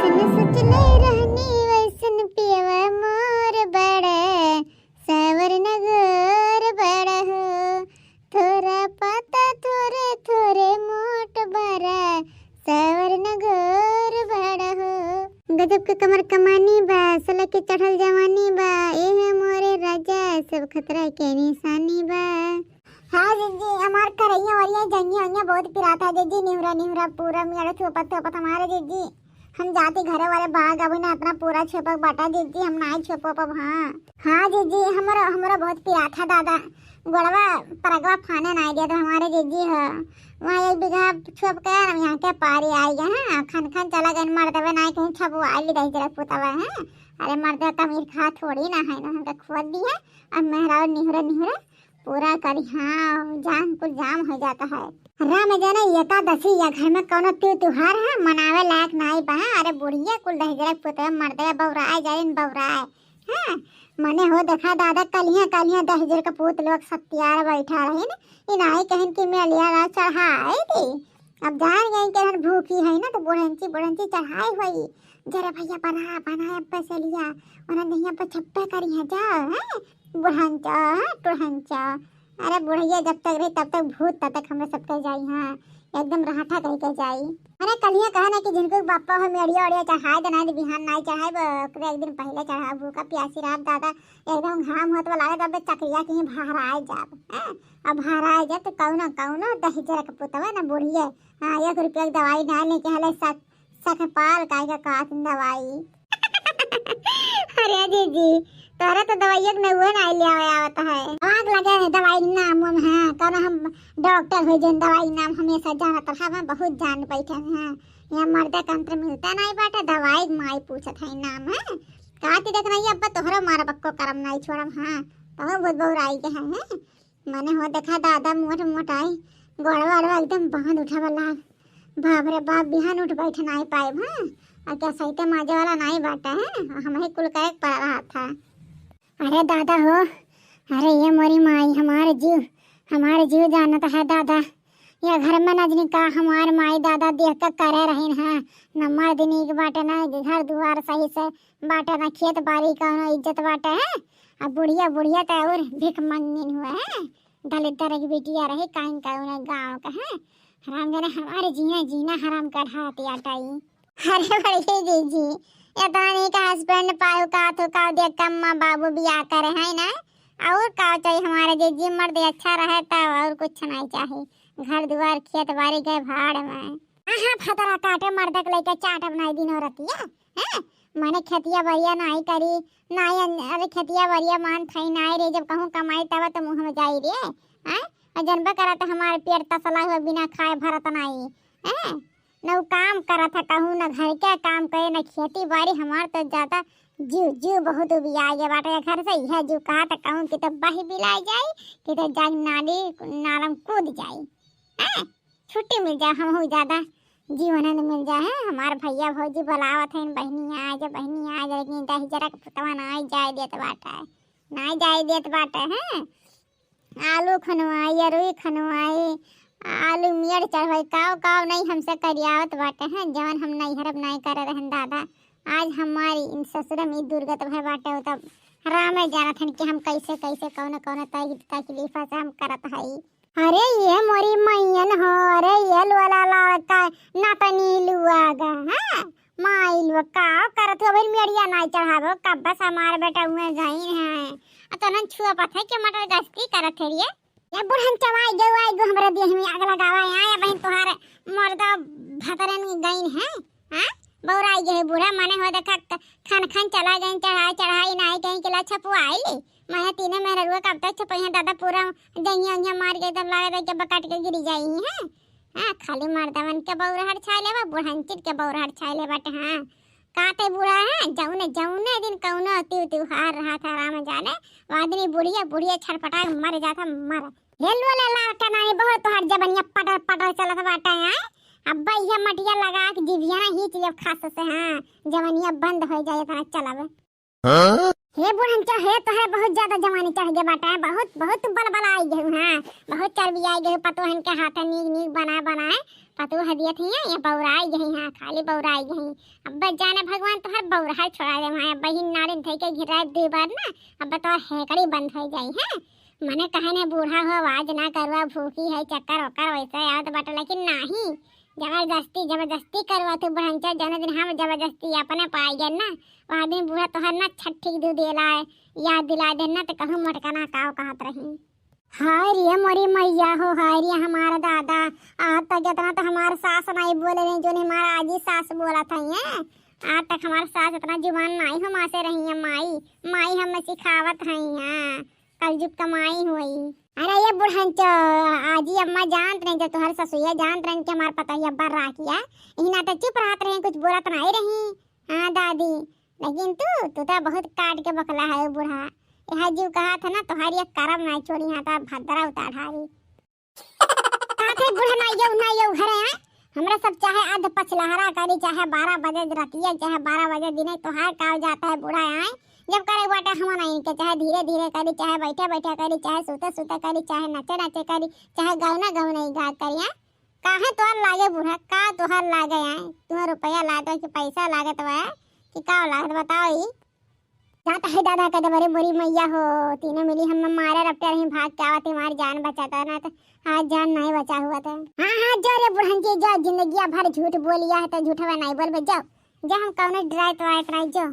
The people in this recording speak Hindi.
जन सचले रहनी वैसन पियवा मोर बड़े सावर नगर बड़ा हो थोड़ा पता थोड़े थोड़े मोट बड़ा सावर नगर बड़ा हो गजब के कमर कमानी बा सला के चढ़ल जवानी बा एहे मोरे राजा सब खतरा के निशानी बा। हाँ जी हमार करैया वालिया जंगिया वंगिया बहुत पिराता जी निहरा निहरा पूरा मेरा छुपत हमारे जी हम जाते घरे वाले बाग अभी ना अपना पूरा छुपक बाटा जी हम ना छुपो हाँ हाँ जी हमारा हमारा बहुत पिरा था दादा गोड़वा परगवा फाने ना दिया तो हमारे जी हाँ वहाँ एक बीघा छुप के यहाँ के पारी आई गए हैं खन खन चला गए मरते हुए ना कहीं छपू आई दही जरा पुता हुआ है अरे मरते कमीर खा थोड़ी ना है ना हमका खोद दी है अब मेहरा निहरा निहरा पूरा करी हाँ जान कुछ जाम हो जाता है। राम जाने एकादशी या घर में कौनो त्योहार है मनावे लायक नहीं बा अरे बुढ़िया कुल दहजरा पुते मरते बौराए जाए बौराए हाँ मने हो देखा दादा कलिया दहजर का पुत लोग सत्यार बैठा रहे न इनाई कहन की मेलिया ना चढ़ाई थी अब जान गई के भूखी है ना तो बुढ़ंची चढ़ाई हुई जरा भैया बना पैसे लिया और नहीं पर छप्पे करी है जाओ बुढ़ंचा टुढ़ंचा अरे बुढ़िया जब तक रही तब तक भूत तब तक हमें सबके जाई हाँ एकदम रहाठा कह के जाई अरे कलिया कहा ना कि जिनको बापा हो मेड़िया ओड़िया चढ़ाए देना बिहान नहीं चढ़ाए एक दिन पहले चढ़ा भूखा प्यासी रात दादा एकदम घाम होत वाला तब चकरिया कहीं भाराए जाब अब भाराए जब तो कौनो दही जरा के पुतवा ना बुढ़िया हाँ 1 रुपया की दवाई ना लेके हले सखपाल का काट दवाई अरे जी तोरा तो दवाइयों में हुए ना लिया आवता है आग लगे है दवाई नाम है कारण हम डॉक्टर हो जन दवाई नाम हमेशा जानत रहा बहुत जान बैठे हैं यहाँ मर्दा कंत्र मिलता नहीं बाटा दवाई माई पूछत है नाम है काती देखना ये अब तोहरा मारा बक्को करम नहीं छोड़म हाँ तो बहुत बौराई के हैं मैंने हो देखा दादा मोटाई गोड़वा एकदम बांध उठा वाला बाप रे बाप बिहान उठ बैठ नहीं पाए हाँ और क्या सही माजे वाला नहीं बाटा है हम ही कुल करे पड़ रहा था अरे दादा हो अरे ये मोरी माई हमारे जीव जानत है दादा ये घर में नजनी का हमारे माई दादा देख कर करे रही हैं न मर्दनी के बाटे ना घर दुआर सही से बाटे ना खेत बाड़ी का ना इज्जत बाटे है अब बुढ़िया तो और भिख मंगनी हुआ है दलित तरह की बेटिया रही कहीं का उन्हें गाँव का है हराम जाने हमारे जीना हराम कर हाथी आटाई अरे बड़े जी नहीं का हस्बैंड पायो का तो का देख कम्मा बाबू बियाह करे है ना और का चाहिए हमारे जी मर्द अच्छा रहे तब और कुछ नहीं चाहिए घर दुआर खेत बाड़ी गए भाड़ में हाँ फतरा काटे मर्द के लेके चाट बनाई दिन हो रही है मैंने खेतिया बरिया नहीं करी नहीं अरे खेतिया बरिया मान थी नहीं रे जब कहूँ कमाई तब तो मुँह में जाई रे और जनबे करा तो हमारे पेट तसला हुआ बिना खाए भरत नहीं है न काम करा था कहूँ न घर के काम करे न खेती बाड़ी हमार तो ज्यादा जीव बहुत उबिया गया बाटे घर से यह जीव कहा था कहूँ कि तो बही बिलाई जाए कि तो जाग नालम कूद जाए छुट्टी मिल जाए हम ज्यादा जीवन मिल जाए हमारे भैया भौजी बुलावत है बहनी आ जा लेकिन दही जरा पुतवा नहीं जाए देत बाटे है आलू खनवाई रुई खनवाई आलू मियर चढ़वाई काव नहीं हमसे करियावत बाटे हैं जवन हम नहीं हरब नहीं करे रहन दादा आज हमारी इन ससुर में दुर्गत भय बाटे हो तब राम जाना थन कि हम कैसे कौन तकलीफ से हम करत हई अरे ये मोरी मैयन हो अरे ये वाला लड़का नातनी लुआगा हां माइल का करत हो बिन मेड़िया नहीं चढ़ाबो कब बस हमारे बेटा हुए जाई हैं अतन छुआ पथे के मटर गस्ती करत है ये बुढ़न चवाई गवाई गो हमरा देह में आग लगावा आया बहन तोहार मर्दा भतरन गईन है हां बौराई गए बूढ़ा माने हो देखा खन चला गए चढ़ाई नहीं कहीं के ला छपुआई मैं 3 महीने रुआ कब तक छपई दादा पूरा जंगिया मार के तब लगा के बकट के गिरी जाई है हां खाली मर्दवन के बौराहट छाई लेबा बुढ़न चिट के बौराहट छाई ले बट हां काटे बूढ़ा है जौने दिन कौनो त्योहार रहा था राम जाने वादनी बुढ़िया छटपटा मर जाता मर हेलो ले लाटा नहीं बहुत तो हर जबनिया पटर चलत बाटा है अब्बा ये मटिया लगा के जीविया ना ही चलिए खास से हां जवनिया बंद हो जाए तना चलावे हे बुढ़ंचा है तो है बहुत ज्यादा जवानी चढ़ गया बाटा है, बहुत बहुत बलबल आई गए। हाँ बहुत चर्बी आई गई, पतो इनके हाथ नीक नीक बना बनाए पतो हदिया थी ये बौराई गई। हाँ खाली बौराई गई। अब जाने भगवान तो हर बौरा छोड़ा दे। वहाँ बहिन नारिन थे के घिरा दे बार ना, अब तो हेकड़ी बंद हो जाई है। मने कहे ने बूढ़ा हो आवाज ना करवा, भूखी है चक्कर वक्कर वैसे आवत बाटा, लेकिन नहीं जबरदस्ती करवा तो बुढ़ंचा जन दिन हम जबरदस्ती अपने पाई गए ना। वहाँ दिन बूढ़ा तो हर ना छठी दू दिला याद दिला देना तो कहूँ मटकाना काव कहत रही। हाय रे मोरी मैया हो, हाय रे हमारा दादा। आज तक जितना तो हमारा सास नहीं बोले रही जो हमारा आजी सास बोला था ये। आज तक हमारा सास इतना जुबान नहीं हम से रही है। माई हमें सिखावत है। हाँ कलयुग कमाई हुई। अरे ये बुढ़ंच आजी अम्मा जानत रहे जब तुम्हारे ससुया जानत रहे कि हमारे पता ही अब्बा रहा किया इना तो चुप रहत रहे, कुछ बोलत नहीं रही। हाँ दादी, लेकिन तू तो बहुत काट के बकला है बूढ़ा। यह जीव कहा था ना तुम्हारी एक करम नहीं छोड़ी। हाँ तो भद्रा उतार ढारी काथे बूढ़ा ना यो घरे आए। हमरा सब चाहे अध पछलहरा करी, चाहे 12 बजे रातिया चाहे 12 बजे दिन तोहार काव जाता है बूढ़ा आए जब करे बाटा हम नहीं के, चाहे धीरे धीरे करी, चाहे बैठे बैठे करी, चाहे सोते सोते करी, चाहे नचे नचे करी, चाहे गौना गौना गा करी। काहे तोहर लागे बूढ़ा, का तोहर लागे आए? तुम्हें रुपया लागे कि पैसा लागत बा कि का लागत बताओ। जाता है दादा कदे बड़ी बुरी मैया हो, तीनों मिली हम मारे रपटे रही भाग के आवत हमारी जान बचाता ना तो आज जान नहीं बचा हुआ था। हाँ जो रे बुढ़ंजी जो जिंदगी भर झूठ बोलिया है तो झूठवा नहीं बोलबे। जाओ हम कौन ड्राइट वाइट रही जो